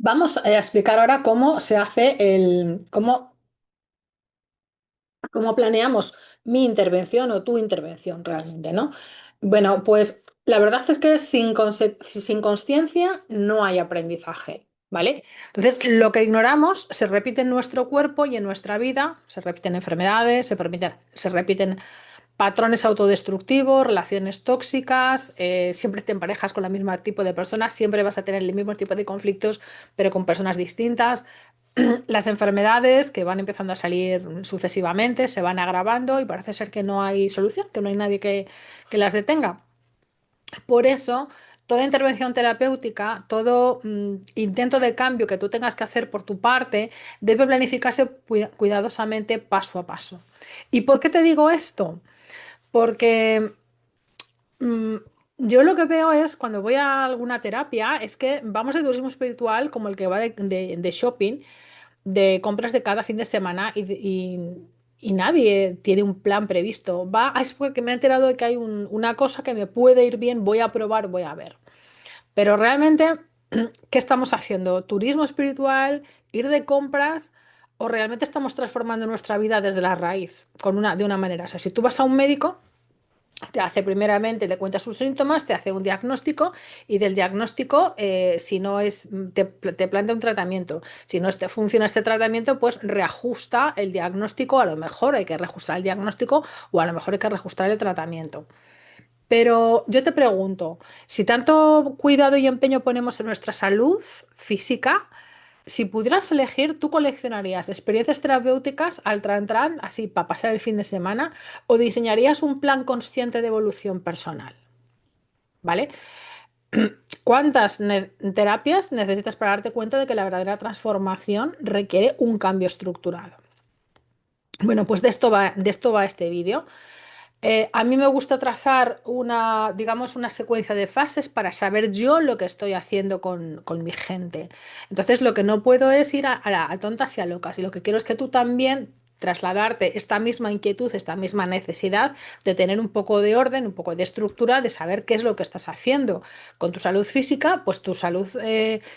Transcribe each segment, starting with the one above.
Vamos a explicar ahora cómo se hace cómo planeamos mi intervención o tu intervención realmente, ¿no? Bueno, pues la verdad es que sin consciencia no hay aprendizaje, ¿vale? Entonces, lo que ignoramos se repite en nuestro cuerpo y en nuestra vida, se repiten enfermedades, se repiten patrones autodestructivos, relaciones tóxicas, siempre te emparejas con el mismo tipo de personas, siempre vas a tener el mismo tipo de conflictos, pero con personas distintas. Las enfermedades que van empezando a salir sucesivamente se van agravando y parece ser que no hay solución, que no hay nadie que las detenga. Por eso, toda intervención terapéutica, todo intento de cambio que tú tengas que hacer por tu parte, debe planificarse cuidadosamente paso a paso. ¿Y por qué te digo esto? Porque Mm, yo lo que veo es cuando voy a alguna terapia es que vamos de turismo espiritual como el que va de shopping, de compras de cada fin de semana y nadie tiene un plan previsto. Va, es porque me he enterado de que hay una cosa que me puede ir bien, voy a probar, voy a ver. Pero realmente, ¿qué estamos haciendo? ¿Turismo espiritual? ¿Ir de compras? ¿O realmente estamos transformando nuestra vida desde la raíz, de una manera? O sea, si tú vas a un médico, te hace primeramente, le cuenta sus síntomas, te hace un diagnóstico y del diagnóstico, si no es, te plantea un tratamiento. Si no funciona este tratamiento, pues reajusta el diagnóstico. A lo mejor hay que reajustar el diagnóstico o a lo mejor hay que reajustar el tratamiento. Pero yo te pregunto, si tanto cuidado y empeño ponemos en nuestra salud física, si pudieras elegir, ¿tú coleccionarías experiencias terapéuticas al tran, así para pasar el fin de semana, o diseñarías un plan consciente de evolución personal? ¿Vale? ¿Cuántas terapias necesitas para darte cuenta de que la verdadera transformación requiere un cambio estructurado? Bueno, pues de esto va este vídeo. A mí me gusta trazar digamos, una secuencia de fases para saber yo lo que estoy haciendo con mi gente. Entonces, lo que no puedo es ir a tontas y a locas. Y lo que quiero es que tú también trasladarte esta misma inquietud, esta misma necesidad de tener un poco de orden, un poco de estructura, de saber qué es lo que estás haciendo con tu salud física, pues tu salud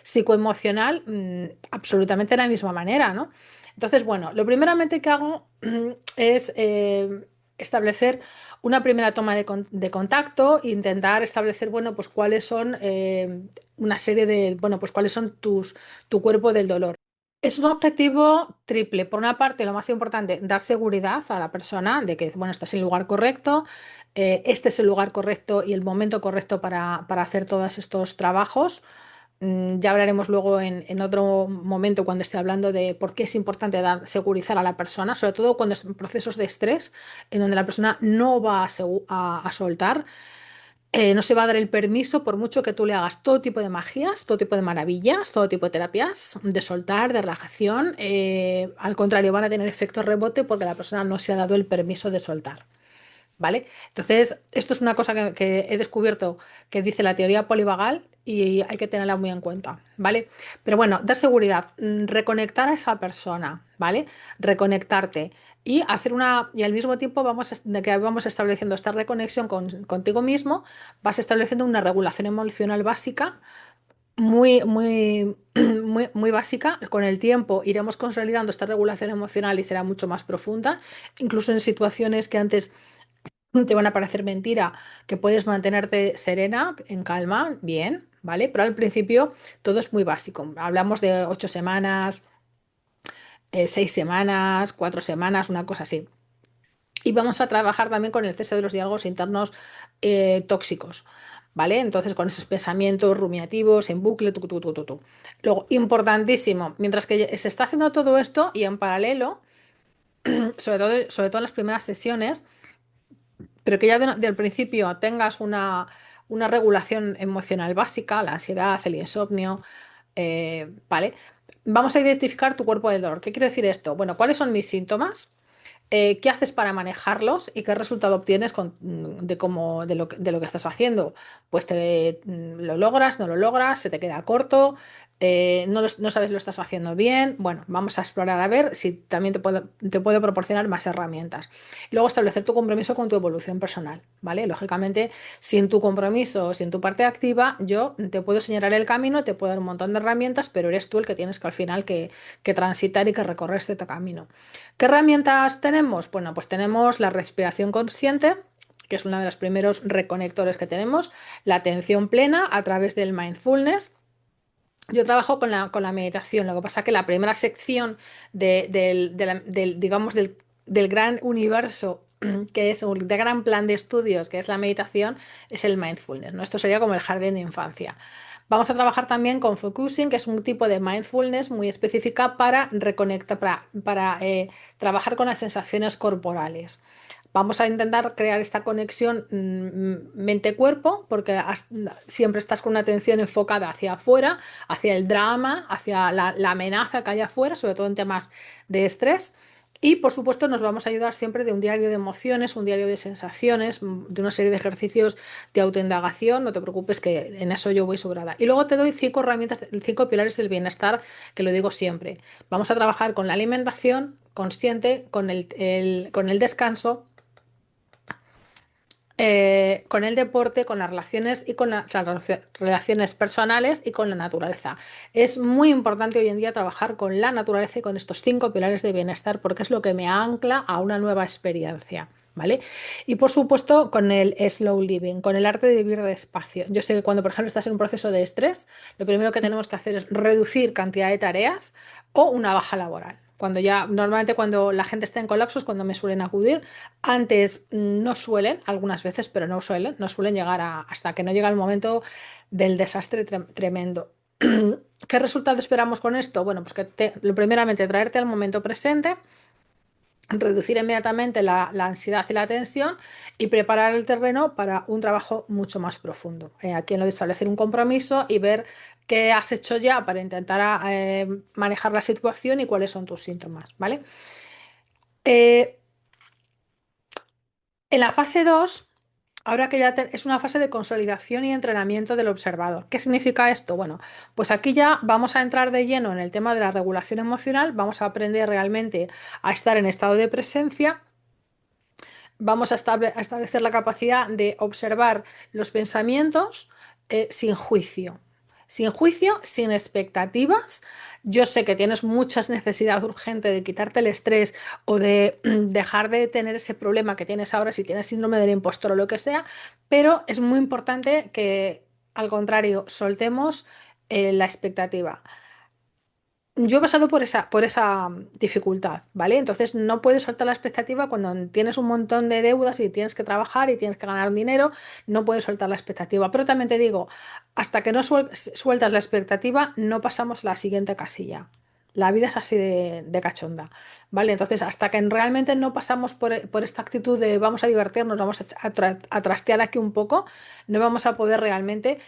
psicoemocional, absolutamente de la misma manera, ¿no? Entonces, bueno, lo primeramente que hago es establecer una primera toma de contacto, intentar establecer, bueno, pues cuáles son una serie de, bueno, pues cuáles son tu cuerpo del dolor. Es un objetivo triple. Por una parte, lo más importante, dar seguridad a la persona de que, bueno, estás en el lugar correcto, este es el lugar correcto y el momento correcto para hacer todos estos trabajos. Ya hablaremos luego en otro momento cuando esté hablando de por qué es importante segurizar a la persona, sobre todo cuando es en procesos de estrés, en donde la persona no va a soltar, no se va a dar el permiso por mucho que tú le hagas todo tipo de magías, todo tipo de maravillas, todo tipo de terapias, de soltar, de relajación. Al contrario, van a tener efecto rebote porque la persona no se ha dado el permiso de soltar. ¿Vale? Entonces, esto es una cosa que he descubierto que dice la teoría polivagal y hay que tenerla muy en cuenta, ¿vale? Pero bueno, da seguridad, reconectar a esa persona, ¿vale? Reconectarte y y al mismo tiempo de que vamos estableciendo esta reconexión contigo mismo, vas estableciendo una regulación emocional básica muy, muy, muy básica. Con el tiempo iremos consolidando esta regulación emocional y será mucho más profunda, incluso en situaciones que antes te van a parecer mentira, que puedes mantenerte serena, en calma, bien, ¿vale? Pero al principio todo es muy básico. Hablamos de 8 semanas, 6 semanas, 4 semanas, una cosa así. Y vamos a trabajar también con el cese de los diálogos internos tóxicos, ¿vale? Entonces, con esos pensamientos rumiativos en bucle, tu, tu, tu, tu, tu. Luego, importantísimo, mientras que se está haciendo todo esto y en paralelo, sobre todo en las primeras sesiones, pero que ya del principio tengas una regulación emocional básica, la ansiedad, el insomnio, ¿vale? Vamos a identificar tu cuerpo del dolor. ¿Qué quiere decir esto? Bueno, ¿cuáles son mis síntomas? ¿Qué haces para manejarlos y qué resultado obtienes de lo que estás haciendo? Pues lo logras, no lo logras, se te queda corto. no sabes si lo estás haciendo bien. Bueno, vamos a explorar a ver si también te puedo proporcionar más herramientas. Luego establecer tu compromiso con tu evolución personal, ¿vale? Lógicamente, sin tu compromiso, sin tu parte activa, yo te puedo señalar el camino, te puedo dar un montón de herramientas, pero eres tú el que tienes que al final que transitar y que recorrer este camino. ¿Qué herramientas tenemos? Bueno, pues tenemos la respiración consciente, que es uno de los primeros reconectores que tenemos, la atención plena a través del mindfulness. Yo trabajo con la meditación, lo que pasa es que la primera sección digamos, del gran universo, que es un de gran plan de estudios, que es la meditación, es el mindfulness, ¿no? Esto sería como el jardín de infancia. Vamos a trabajar también con focusing, que es un tipo de mindfulness muy específica para reconectar, para trabajar con las sensaciones corporales. Vamos a intentar crear esta conexión mente-cuerpo, porque siempre estás con una atención enfocada hacia afuera, hacia el drama, hacia la amenaza que hay afuera, sobre todo en temas de estrés. Y por supuesto nos vamos a ayudar siempre de un diario de emociones, un diario de sensaciones, de una serie de ejercicios de autoindagación. No te preocupes que en eso yo voy sobrada. Y luego te doy 5 herramientas, 5 pilares del bienestar, que lo digo siempre. Vamos a trabajar con la alimentación consciente, con el descanso, con el deporte, con las relaciones y con relaciones personales y con la naturaleza. Es muy importante hoy en día trabajar con la naturaleza y con estos 5 pilares de bienestar porque es lo que me ancla a una nueva experiencia. ¿Vale? Y por supuesto con el slow living, con el arte de vivir despacio. Yo sé que cuando, por ejemplo, estás en un proceso de estrés, lo primero que tenemos que hacer es reducir cantidad de tareas o una baja laboral. Normalmente cuando la gente está en colapsos, cuando me suelen acudir, antes no suelen, algunas veces, pero no suelen llegar hasta que no llega el momento del desastre tremendo. ¿Qué resultado esperamos con esto? Bueno, pues primeramente traerte al momento presente, reducir inmediatamente la ansiedad y la tensión y preparar el terreno para un trabajo mucho más profundo. Aquí en lo de establecer un compromiso y ver qué has hecho ya para intentar manejar la situación y cuáles son tus síntomas, ¿vale? Eh, en la fase 2, ahora que es una fase de consolidación y entrenamiento del observador. ¿Qué significa esto? Bueno, pues aquí ya vamos a entrar de lleno en el tema de la regulación emocional, vamos a aprender realmente a estar en estado de presencia, vamos a establecer la capacidad de observar los pensamientos sin juicio. Sin juicio, sin expectativas. Yo sé que tienes muchas necesidad urgente de quitarte el estrés o de dejar de tener ese problema que tienes ahora, si tienes síndrome del impostor o lo que sea, pero es muy importante que, al contrario, soltemos la expectativa. Yo he pasado por esa dificultad, ¿vale? Entonces no puedes soltar la expectativa cuando tienes un montón de deudas y tienes que trabajar y tienes que ganar dinero, no puedes soltar la expectativa. Pero también te digo, hasta que no sueltas la expectativa, no pasamos la siguiente casilla. La vida es así de cachonda, ¿vale? Entonces, hasta que realmente no pasamos por esta actitud de vamos a divertirnos, vamos a trastear aquí un poco, no vamos a poder realmente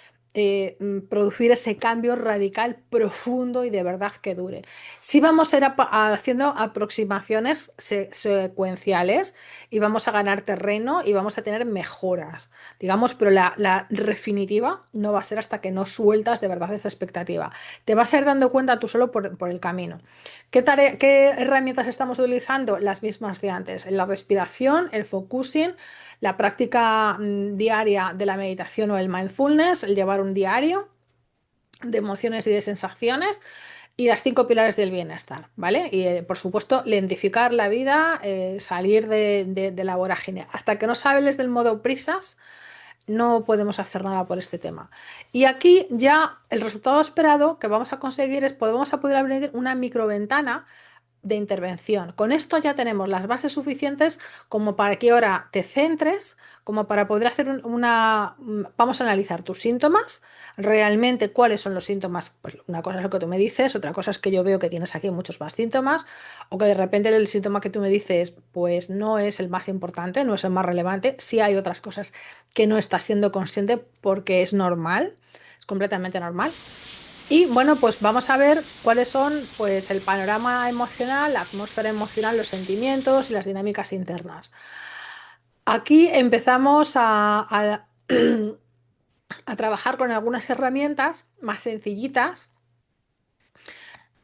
producir ese cambio radical, profundo y de verdad que dure. Sí vamos a ir haciendo aproximaciones secuenciales y vamos a ganar terreno y vamos a tener mejoras, digamos, pero la definitiva no va a ser hasta que no sueltas de verdad esta expectativa. Te vas a ir dando cuenta tú solo por el camino. ¿Qué herramientas estamos utilizando? Las mismas de antes, la respiración, el focusing, la práctica diaria de la meditación o el mindfulness, el llevar un diario de emociones y de sensaciones y las 5 pilares del bienestar, ¿vale? Y por supuesto, lentificar la vida, salir de la vorágine. Hasta que no sales del modo prisas, no podemos hacer nada por este tema. Y aquí ya el resultado esperado que vamos a conseguir es vamos a poder abrir una microventana de intervención. Con esto ya tenemos las bases suficientes como para que ahora te centres, como para poder hacer vamos a analizar tus síntomas, realmente cuáles son los síntomas. Pues una cosa es lo que tú me dices, otra cosa es que yo veo que tienes aquí muchos más síntomas, o que de repente el síntoma que tú me dices, pues no es el más importante, no es el más relevante. Sí hay otras cosas que no estás siendo consciente porque es normal, es completamente normal. Y bueno, pues vamos a ver cuáles son pues el panorama emocional, la atmósfera emocional, los sentimientos y las dinámicas internas. Aquí empezamos a trabajar con algunas herramientas más sencillitas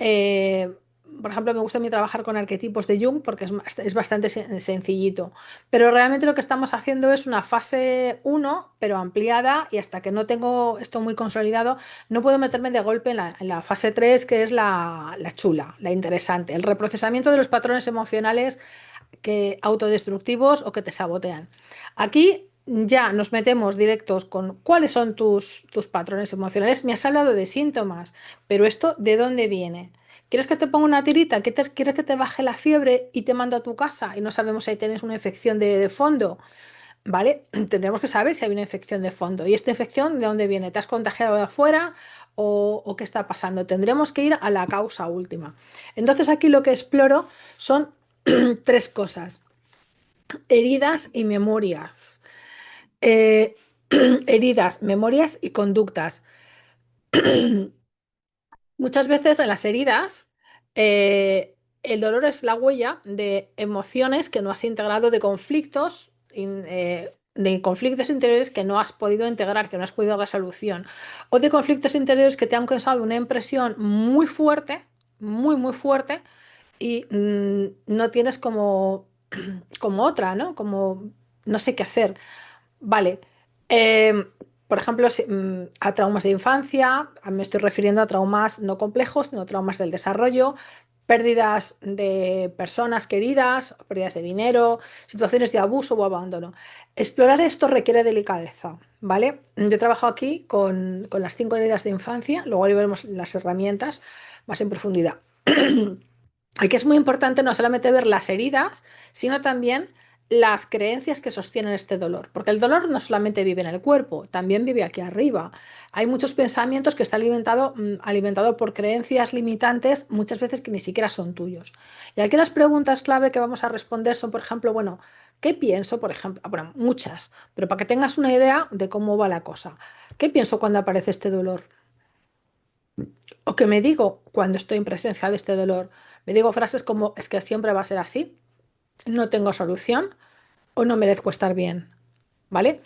Eh, por ejemplo, me gusta a mí trabajar con arquetipos de Jung porque es bastante sencillito. Pero realmente lo que estamos haciendo es una fase uno pero ampliada, y hasta que no tengo esto muy consolidado, no puedo meterme de golpe en la fase 3 que es la chula, la interesante, el reprocesamiento de los patrones emocionales que autodestructivos o que te sabotean. Aquí ya nos metemos directos con cuáles son tus patrones emocionales. Me has hablado de síntomas, pero esto, ¿de dónde viene? ¿Quieres que te ponga una tirita? ¿Quieres que te baje la fiebre y te mando a tu casa y no sabemos si tienes una infección de fondo? ¿Vale? Tendremos que saber si hay una infección de fondo. ¿Y esta infección de dónde viene? ¿Te has contagiado de afuera o qué está pasando? Tendremos que ir a la causa última. Entonces aquí lo que exploro son tres cosas: heridas y memorias. Eh, heridas, memorias y conductas. Muchas veces en las heridas, el dolor es la huella de emociones que no has integrado, de conflictos, de conflictos interiores que no has podido integrar, que no has podido dar solución, o de conflictos interiores que te han causado una impresión muy fuerte, muy fuerte, y no tienes como otra, ¿no? Como no sé qué hacer. Vale. Por ejemplo, a traumas de infancia, me estoy refiriendo a traumas no complejos, sino traumas del desarrollo, pérdidas de personas queridas, pérdidas de dinero, situaciones de abuso o abandono. Explorar esto requiere delicadeza, ¿vale? Yo he trabajado aquí con las 5 heridas de infancia, luego ahí veremos las herramientas más en profundidad. Aquí es muy importante no solamente ver las heridas, sino también las creencias que sostienen este dolor, porque el dolor no solamente vive en el cuerpo, también vive aquí arriba. Hay muchos pensamientos que están alimentado por creencias limitantes, muchas veces que ni siquiera son tuyos. Y aquí las preguntas clave que vamos a responder son, por ejemplo, bueno, ¿qué pienso? Por ejemplo, bueno, muchas, pero para que tengas una idea de cómo va la cosa. ¿Qué pienso cuando aparece este dolor? ¿O qué me digo cuando estoy en presencia de este dolor? Me digo frases como: es que siempre va a ser así, no tengo solución o no merezco estar bien, ¿vale?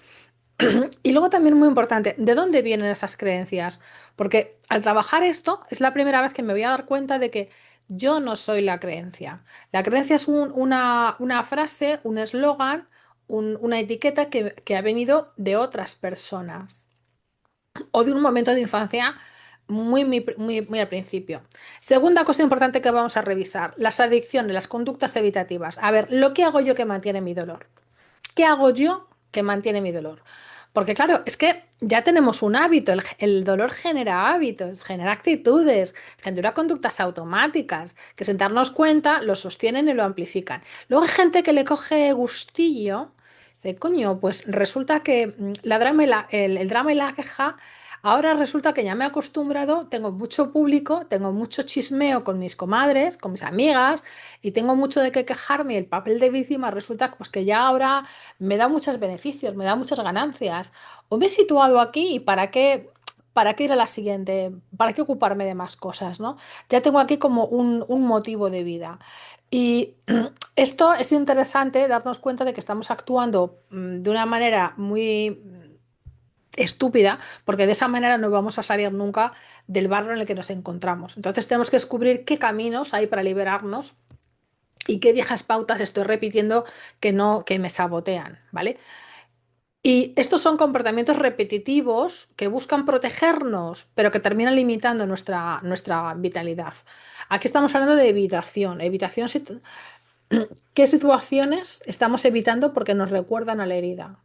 Y luego también muy importante, ¿de dónde vienen esas creencias? Porque al trabajar esto es la primera vez que me voy a dar cuenta de que yo no soy la creencia. La creencia es una frase, un eslogan, una etiqueta que ha venido de otras personas o de un momento de infancia muy al principio. Segunda cosa importante que vamos a revisar: las adicciones, las conductas evitativas. A ver, lo que hago yo que mantiene mi dolor. ¿Qué hago yo que mantiene mi dolor? Porque claro, es que ya tenemos un hábito, el dolor genera hábitos, genera actitudes, genera conductas automáticas, que sin darnos cuenta lo sostienen y lo amplifican. Luego hay gente que le coge gustillo, dice: coño, pues resulta que el drama y la queja, ahora resulta que ya me he acostumbrado, tengo mucho público, tengo mucho chismeo con mis comadres, con mis amigas, y tengo mucho de qué quejarme, y el papel de víctima resulta pues, que ya ahora me da muchos beneficios, me da muchas ganancias. O me he situado aquí y ¿para qué ir a la siguiente? ¿Para qué ocuparme de más cosas, ¿no? Ya tengo aquí como un motivo de vida. Y esto es interesante darnos cuenta de que estamos actuando de una manera muy estúpida, porque de esa manera no vamos a salir nunca del barro en el que nos encontramos. Entonces tenemos que descubrir qué caminos hay para liberarnos y qué viejas pautas estoy repitiendo que no, que me sabotean, ¿vale? Y estos son comportamientos repetitivos que buscan protegernos, pero que terminan limitando nuestra vitalidad. Aquí estamos hablando de evitación. ¿Qué situaciones estamos evitando porque nos recuerdan a la herida?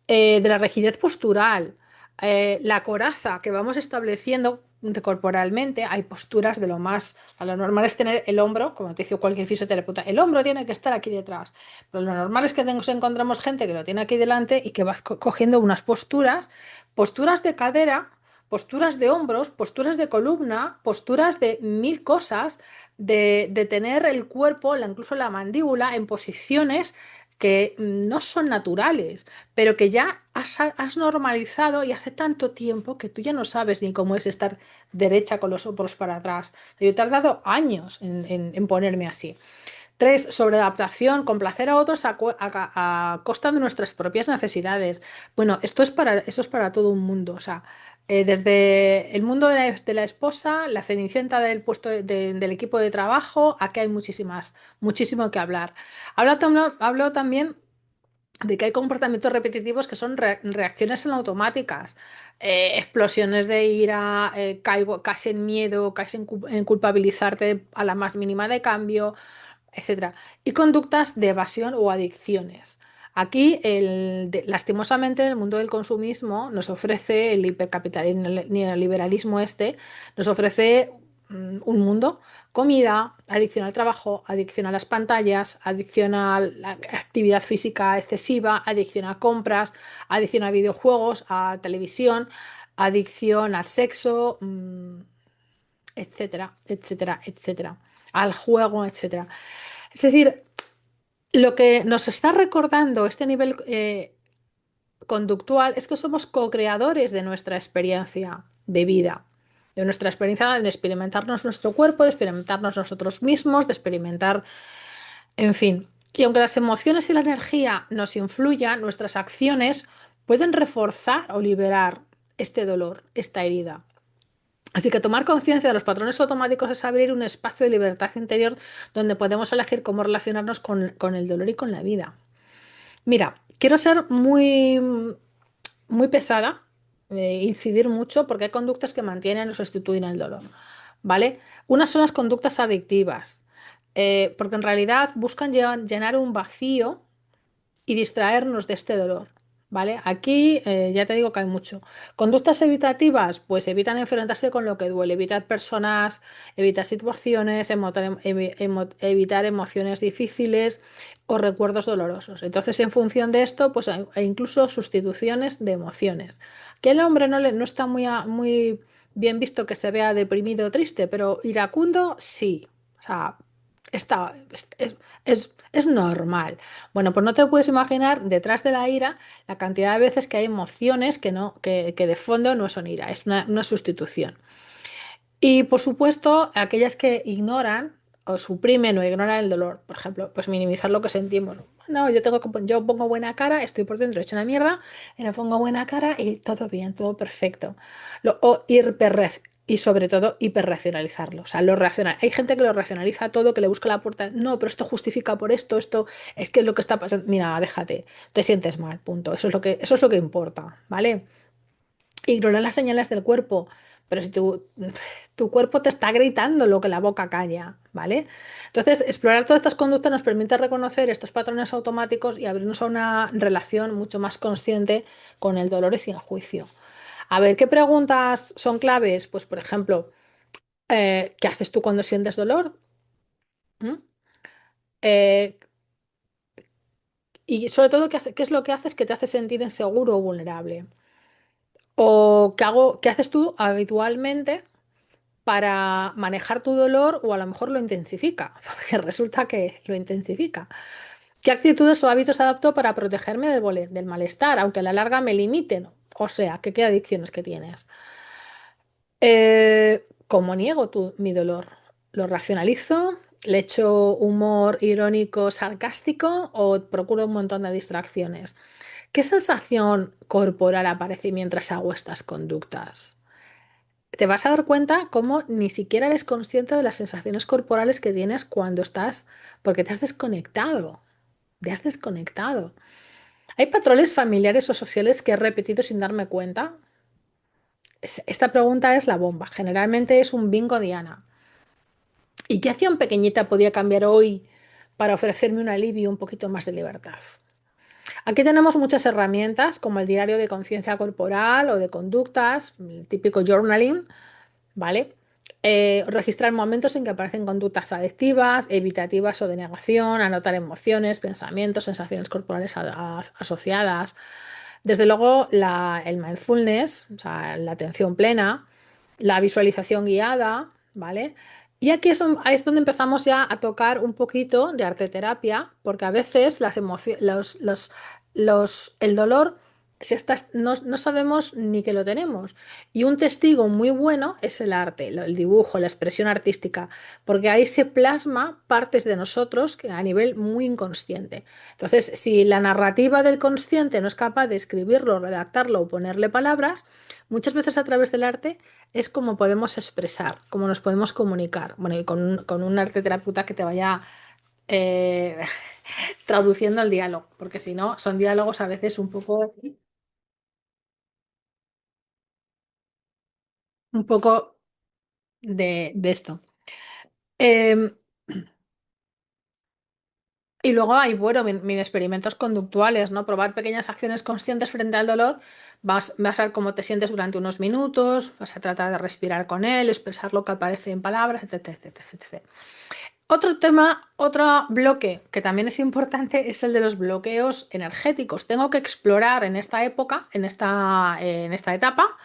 De la rigidez postural, la coraza que vamos estableciendo corporalmente. Hay posturas de lo más. Lo normal es tener el hombro, como te dice cualquier fisioterapeuta, el hombro tiene que estar aquí detrás. Pero lo normal es que nos encontramos gente que lo tiene aquí delante y que va cogiendo unas posturas de cadera, posturas de hombros, posturas de columna, posturas de mil cosas, de tener el cuerpo, incluso la mandíbula, en posiciones que no son naturales, pero que ya has normalizado, y hace tanto tiempo que tú ya no sabes ni cómo es estar derecha con los hombros para atrás. Yo he tardado años en ponerme así. 3, sobreadaptación, complacer a otros a costa de nuestras propias necesidades. Bueno, eso es para todo un mundo. O sea, desde el mundo de la esposa, la cenicienta del puesto del equipo de trabajo, aquí hay muchísimo que hablar. Hablo también de que hay comportamientos repetitivos que son reacciones en automáticas, explosiones de ira, caigo casi en miedo, casi en culpabilizarte a la más mínima de cambio, etcétera. Y conductas de evasión o adicciones. Aquí, lastimosamente, el mundo del consumismo nos ofrece, el hipercapitalismo, neoliberalismo nos ofrece un mundo, comida, adicción al trabajo, adicción a las pantallas, adicción a la actividad física excesiva, adicción a compras, adicción a videojuegos, a televisión, adicción al sexo, etcétera, etcétera, etcétera, al juego, etcétera. Es decir, lo que nos está recordando este nivel conductual es que somos co-creadores de nuestra experiencia de vida, de nuestra experiencia de experimentarnos nuestro cuerpo, de experimentarnos nosotros mismos, de experimentar, en fin. Y aunque las emociones y la energía nos influyan, nuestras acciones pueden reforzar o liberar este dolor, esta herida. Así que tomar conciencia de los patrones automáticos es abrir un espacio de libertad interior donde podemos elegir cómo relacionarnos con el dolor y con la vida. Mira, quiero ser muy pesada, incidir mucho porque hay conductas que mantienen o sustituyen el dolor, ¿vale? Unas son las conductas adictivas, porque en realidad buscan llenar un vacío y distraernos de este dolor, ¿vale? Aquí ya te digo que hay mucho. Conductas evitativas, pues evitan enfrentarse con lo que duele, evitar personas, evitar situaciones, evitar emociones difíciles o recuerdos dolorosos. Entonces, en función de esto, pues hay incluso sustituciones de emociones. Que el hombre no está muy bien visto que se vea deprimido o triste, pero iracundo sí. O sea, está, es normal. Bueno, pues no te puedes imaginar detrás de la ira la cantidad de veces que hay emociones que de fondo no son ira, es una sustitución. Y por supuesto, aquellas que ignoran o suprimen o ignoran el dolor, por ejemplo, pues minimizar lo que sentimos. No, yo pongo buena cara, estoy por dentro hecho una mierda, pero pongo buena cara y todo bien, todo perfecto. Y sobre todo hiperracionalizarlo. O sea, lo racional. Hay gente que lo racionaliza todo, que le busca la puerta. No, pero esto justifica por esto es que es lo que está pasando. Mira, déjate, te sientes mal, punto. Eso es lo que importa, ¿vale? Ignorar las señales del cuerpo. Pero si tu cuerpo te está gritando lo que la boca calla, ¿vale? Entonces, explorar todas estas conductas nos permite reconocer estos patrones automáticos y abrirnos a una relación mucho más consciente con el dolor y sin juicio. A ver, ¿qué preguntas son claves? Pues, por ejemplo, ¿qué haces tú cuando sientes dolor? ¿Mm? Eh, y sobre todo, ¿qué es lo que haces que te hace sentir inseguro o vulnerable? ¿O qué haces tú habitualmente para manejar tu dolor o a lo mejor lo intensifica? Porque resulta que lo intensifica. ¿Qué actitudes o hábitos adapto para protegerme del malestar, aunque a la larga me limiten? O sea, ¿qué adicciones que tienes? ¿Cómo niego mi dolor? ¿Lo racionalizo? ¿Le echo humor irónico, sarcástico o procuro un montón de distracciones? ¿Qué sensación corporal aparece mientras hago estas conductas? Te vas a dar cuenta cómo ni siquiera eres consciente de las sensaciones corporales que tienes cuando estás, porque te has desconectado, te has desconectado. ¿Hay patrones familiares o sociales que he repetido sin darme cuenta? Esta pregunta es la bomba. Generalmente es un bingo Diana. ¿Y qué acción pequeñita podía cambiar hoy para ofrecerme un alivio y un poquito más de libertad? Aquí tenemos muchas herramientas como el diario de conciencia corporal o de conductas, el típico journaling, ¿vale? Registrar momentos en que aparecen conductas adictivas, evitativas o de negación, anotar emociones, pensamientos, sensaciones corporales asociadas. Desde luego, el mindfulness, o sea, la atención plena, la visualización guiada, ¿vale? Y aquí ahí es donde empezamos ya a tocar un poquito de arte terapia, porque a veces el dolor si no sabemos ni que lo tenemos. Y un testigo muy bueno es el arte, el dibujo, la expresión artística, porque ahí se plasma partes de nosotros que a nivel muy inconsciente. Entonces, si la narrativa del consciente no es capaz de escribirlo, redactarlo o ponerle palabras, muchas veces a través del arte es como podemos expresar, como nos podemos comunicar. Bueno, y con un arte terapeuta que te vaya eh, traduciendo el diálogo, porque si no, son diálogos a veces un poco de esto. Eh, y luego hay, bueno, mini experimentos conductuales, ¿no? Probar pequeñas acciones conscientes frente al dolor. Vas a ver cómo te sientes durante unos minutos, vas a tratar de respirar con él, expresar lo que aparece en palabras, etc, etc, etc. Otro tema, otro bloque que también es importante es el de los bloqueos energéticos. Tengo que explorar en esta época, en esta etapa.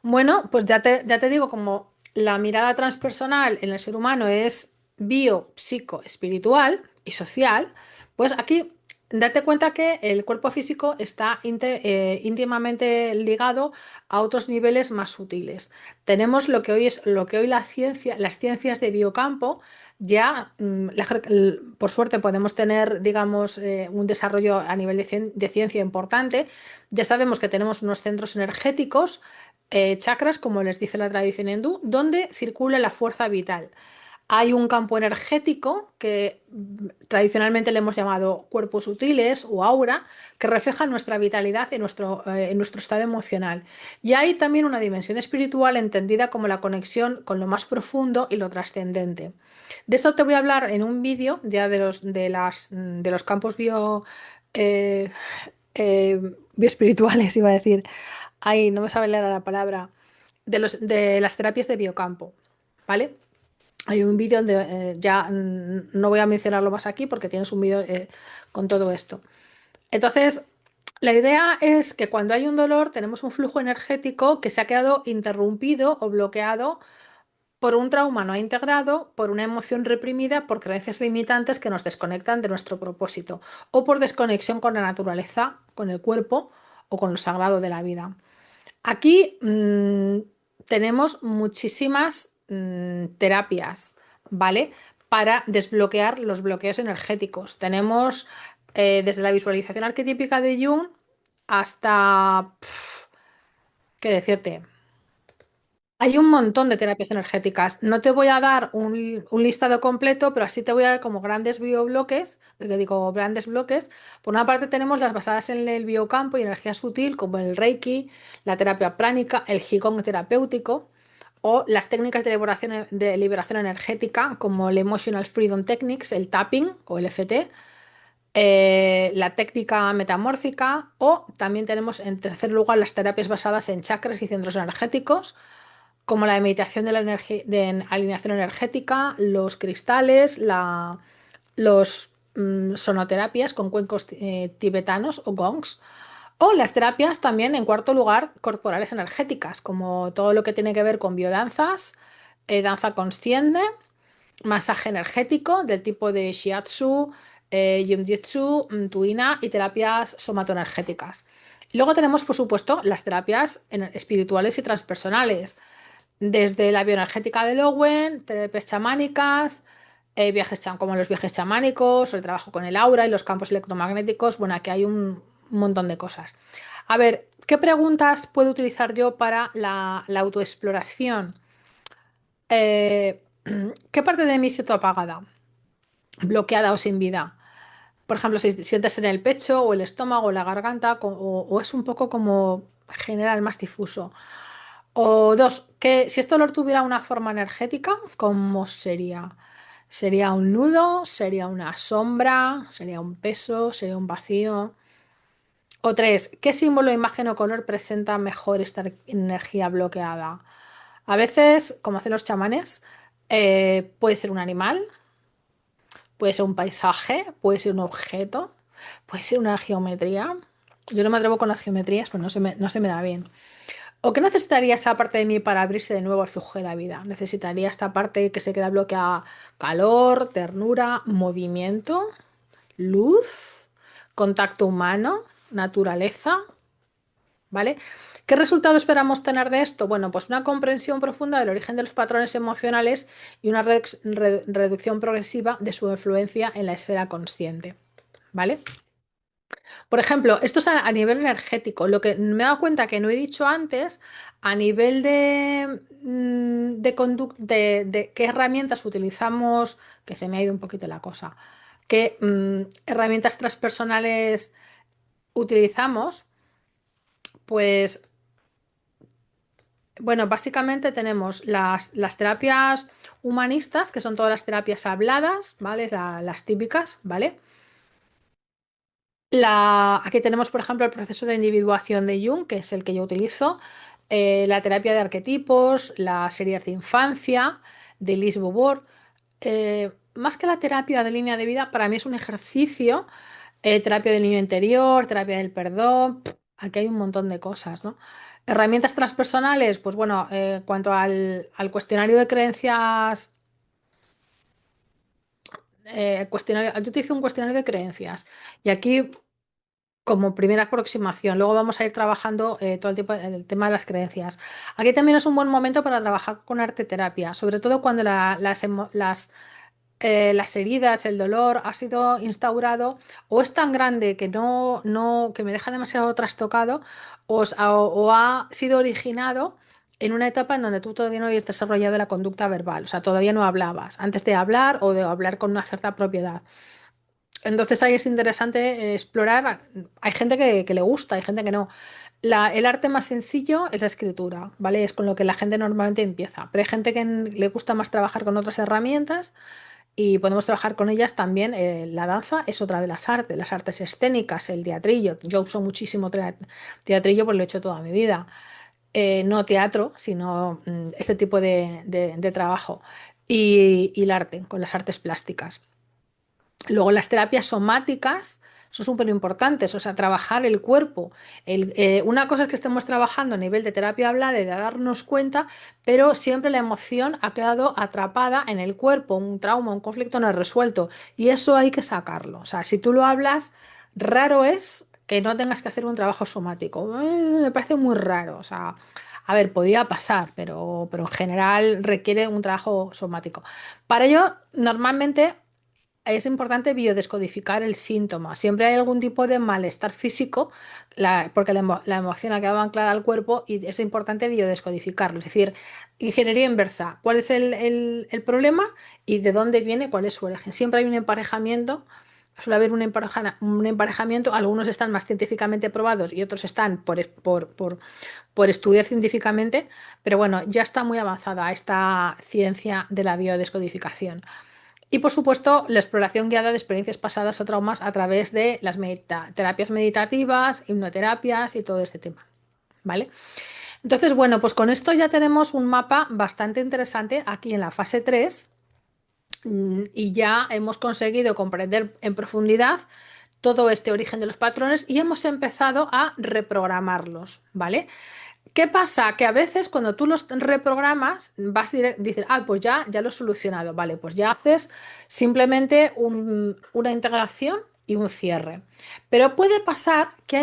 Bueno, pues ya te digo, como la mirada transpersonal en el ser humano es bio, psico, espiritual y social, pues aquí date cuenta que el cuerpo físico está íntimamente ligado a otros niveles más sutiles. Tenemos lo que hoy la ciencia, las ciencias de biocampo ya, por suerte podemos tener, digamos, un desarrollo a nivel de ciencia importante. Ya sabemos que tenemos unos centros energéticos, chakras, como les dice la tradición hindú, donde circula la fuerza vital. Hay un campo energético que tradicionalmente le hemos llamado cuerpos sutiles o aura, que refleja nuestra vitalidad en nuestro estado emocional. Y hay también una dimensión espiritual entendida como la conexión con lo más profundo y lo trascendente. De esto te voy a hablar en un vídeo ya de los campos eh, bioespirituales, iba a decir. Ay, no me sabe leer la palabra. De las terapias de biocampo, ¿vale? Hay un vídeo donde ya no voy a mencionarlo más aquí porque tienes un vídeo con todo esto. Entonces, la idea es que cuando hay un dolor tenemos un flujo energético que se ha quedado interrumpido o bloqueado por un trauma no integrado, por una emoción reprimida, por creencias limitantes que nos desconectan de nuestro propósito o por desconexión con la naturaleza, con el cuerpo o con lo sagrado de la vida. Aquí tenemos muchísimas terapias, ¿vale? Para desbloquear los bloqueos energéticos. Tenemos desde la visualización arquetípica de Jung hasta, ¿qué decirte? Hay un montón de terapias energéticas. No te voy a dar un listado completo, pero así te voy a dar como grandes biobloques, que digo grandes bloques. Por una parte tenemos las basadas en el biocampo y energía sutil, como el Reiki, la terapia pránica, el Qigong terapéutico, o las técnicas de liberación energética, como el Emotional Freedom Techniques, el tapping o el FT, la técnica metamórfica, o también tenemos en tercer lugar las terapias basadas en chakras y centros energéticos como la de meditación de alineación energética, los cristales, los sonoterapias con cuencos tibetanos o gongs, o las terapias también, en cuarto lugar, corporales energéticas, como todo lo que tiene que ver con biodanzas, danza consciente, masaje energético del tipo de shiatsu, yumjitsu, tuina y terapias somatoenergéticas. Luego tenemos, por supuesto, las terapias espirituales y transpersonales desde la bioenergética de Lowen, terapias chamánicas, como los viajes chamánicos, o el trabajo con el aura y los campos electromagnéticos. Bueno, aquí hay un montón de cosas. A ver, ¿qué preguntas puedo utilizar yo para la autoexploración? Eh, ¿Qué parte de mí siento apagada, bloqueada o sin vida? Por ejemplo, si sientes en el pecho o el estómago o la garganta o es un poco como general, más difuso. O dos, que si este olor tuviera una forma energética, ¿cómo sería? ¿Sería un nudo? ¿Sería una sombra? ¿Sería un peso? ¿Sería un vacío? O tres, ¿qué símbolo, imagen o color presenta mejor esta energía bloqueada? A veces, como hacen los chamanes, puede ser un animal, puede ser un paisaje, puede ser un objeto, puede ser una geometría. Yo no me atrevo con las geometrías, pues no se me da bien. ¿O qué necesitaría esa parte de mí para abrirse de nuevo al flujo de la vida? Necesitaría esta parte que se queda bloqueada: calor, ternura, movimiento, luz, contacto humano, naturaleza. ¿vale? ¿Qué resultado esperamos tener de esto? Bueno, pues una comprensión profunda del origen de los patrones emocionales y una reducción progresiva de su influencia en la esfera consciente, ¿vale? Por ejemplo, esto es a nivel energético. Lo que me he dado cuenta que no he dicho antes, a nivel de qué herramientas utilizamos, que se me ha ido un poquito la cosa, qué herramientas transpersonales utilizamos, pues bueno, básicamente tenemos las terapias humanistas, que son todas las terapias habladas, ¿vale? Las típicas, ¿vale? Aquí tenemos, por ejemplo, el proceso de individuación de Jung, que es el que yo utilizo, la terapia de arquetipos, las heridas de infancia, de Liz Bourbeau. Más que la terapia de línea de vida, para mí es un ejercicio, terapia del niño interior, terapia del perdón, aquí hay un montón de cosas, ¿no? Herramientas transpersonales, pues bueno, cuanto al cuestionario de creencias, yo utilizo un cuestionario de creencias y aquí como primera aproximación. Luego vamos a ir trabajando todo el tema de las creencias. Aquí también es un buen momento para trabajar con arte terapia, sobre todo cuando las heridas, el dolor ha sido instaurado o es tan grande que que me deja demasiado trastocado o ha sido originado en una etapa en donde tú todavía no habías desarrollado la conducta verbal, o sea, todavía no hablabas, antes de hablar o de hablar con una cierta propiedad. Entonces ahí es interesante explorar. Hay gente que le gusta, hay gente que no. El arte más sencillo es la escritura, ¿vale? Es con lo que la gente normalmente empieza. Pero hay gente que le gusta más trabajar con otras herramientas y podemos trabajar con ellas también. La danza es otra de las artes escénicas, el teatrillo. Yo uso muchísimo teatrillo porque lo he hecho toda mi vida. No teatro, sino este tipo de trabajo. Y el arte, con las artes plásticas. Luego las terapias somáticas son súper importantes, o sea, trabajar el cuerpo. Una cosa es que estemos trabajando a nivel de terapia hablada y de darnos cuenta, pero siempre la emoción ha quedado atrapada en el cuerpo, un trauma, un conflicto no resuelto, y eso hay que sacarlo. O sea, si tú lo hablas, raro es que no tengas que hacer un trabajo somático. Me parece muy raro, o sea, a ver, podría pasar, pero en general requiere un trabajo somático. Para ello, normalmente es importante biodescodificar el síntoma. Siempre hay algún tipo de malestar físico, porque la emoción ha quedado anclada al cuerpo y es importante biodescodificarlo. Es decir, ingeniería inversa. ¿Cuál es el problema y de dónde viene? ¿Cuál es su origen? Siempre hay un emparejamiento. Suele haber un emparejamiento. Algunos están más científicamente probados y otros están por estudiar científicamente. Pero bueno, ya está muy avanzada esta ciencia de la biodescodificación. Y por supuesto, la exploración guiada de experiencias pasadas o traumas a través de las terapias meditativas, hipnoterapias y todo este tema. ¿Vale? Entonces, bueno, pues con esto ya tenemos un mapa bastante interesante aquí en la fase 3 y ya hemos conseguido comprender en profundidad todo este origen de los patrones y hemos empezado a reprogramarlos, ¿vale? ¿Qué pasa? Que a veces cuando tú los reprogramas, dices, pues ya lo he solucionado. Vale, pues ya haces simplemente una integración y un cierre. Pero puede pasar que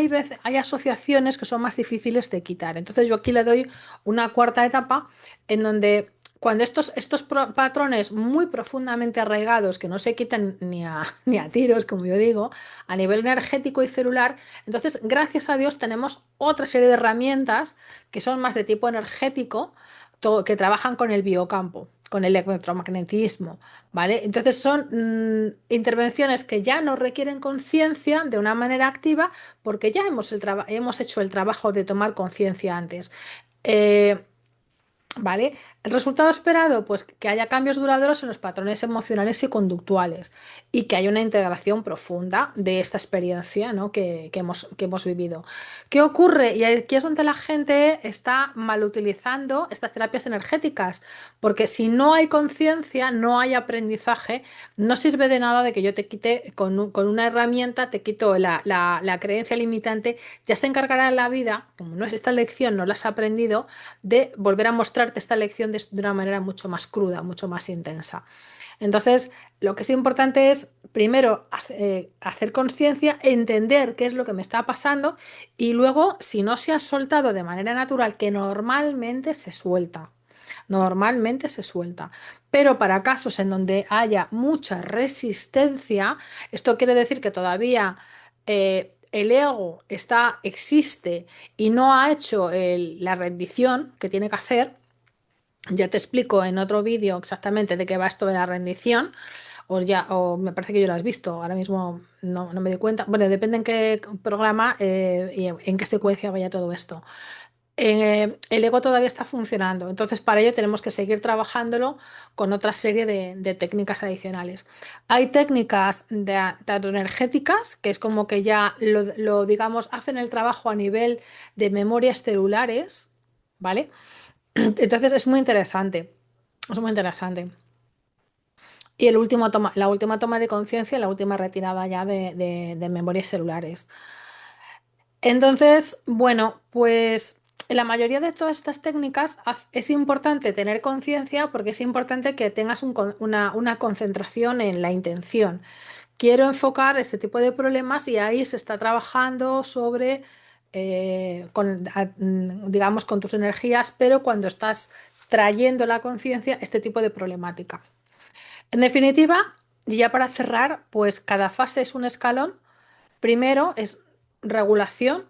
hay asociaciones que son más difíciles de quitar. Entonces yo aquí le doy una cuarta etapa en donde cuando estos patrones muy profundamente arraigados, que no se quitan ni a tiros, como yo digo, a nivel energético y celular, entonces gracias a Dios tenemos otra serie de herramientas que son más de tipo energético, que trabajan con el biocampo, con el electromagnetismo, ¿vale? Entonces son intervenciones que ya no requieren conciencia de una manera activa porque ya hemos hecho el trabajo de tomar conciencia antes. Eh, ¿Vale? El resultado esperado, pues que haya cambios duraderos en los patrones emocionales y conductuales y que haya una integración profunda de esta experiencia, ¿no? que hemos vivido. ¿Qué ocurre? Y aquí es donde la gente está mal utilizando estas terapias energéticas, porque si no hay conciencia, no hay aprendizaje, no sirve de nada de que yo te quite con una herramienta, te quito la creencia limitante, ya se encargará en la vida, como no es esta lección, no la has aprendido de volver a mostrarte esta lección de una manera mucho más cruda, mucho más intensa. Entonces, lo que es importante es, primero, hacer conciencia, entender qué es lo que me está pasando y luego, si no se ha soltado de manera natural, que normalmente se suelta, pero para casos en donde haya mucha resistencia, esto quiere decir que todavía el ego existe y no ha hecho la rendición que tiene que hacer. Ya te explico en otro vídeo exactamente de qué va esto de la rendición, o me parece que yo lo has visto, ahora mismo no me doy cuenta. Bueno, depende en qué programa y en qué secuencia vaya todo esto. El ego todavía está funcionando, entonces para ello tenemos que seguir trabajándolo con otra serie de técnicas adicionales. Hay técnicas tanto energéticas, que es como que ya digamos, hacen el trabajo a nivel de memorias celulares, ¿vale? Entonces es muy interesante, es muy interesante. Y la última toma de conciencia, la última retirada ya de memorias celulares. Entonces, bueno, pues en la mayoría de todas estas técnicas es importante tener conciencia porque es importante que tengas una concentración en la intención. Quiero enfocar este tipo de problemas y ahí se está trabajando sobre, digamos, con tus energías, pero cuando estás trayendo la conciencia, este tipo de problemática. En definitiva, y ya para cerrar, pues cada fase es un escalón. Primero es regulación,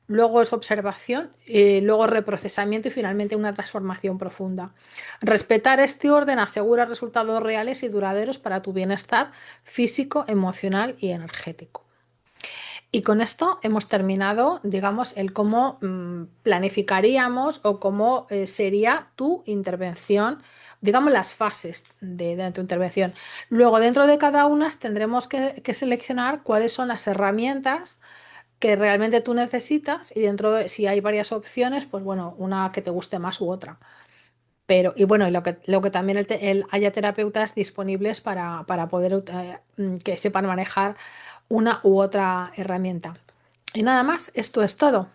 luego es observación, luego reprocesamiento y finalmente una transformación profunda. Respetar este orden asegura resultados reales y duraderos para tu bienestar físico, emocional y energético. Y con esto hemos terminado, digamos, el cómo planificaríamos o cómo sería tu intervención, digamos, las fases de tu intervención. Luego, dentro de cada una tendremos que seleccionar cuáles son las herramientas que realmente tú necesitas y si hay varias opciones, pues bueno, una que te guste más u otra. Pero, y bueno, y lo que también haya terapeutas disponibles para poder que sepan manejar una u otra herramienta. Y nada más, esto es todo.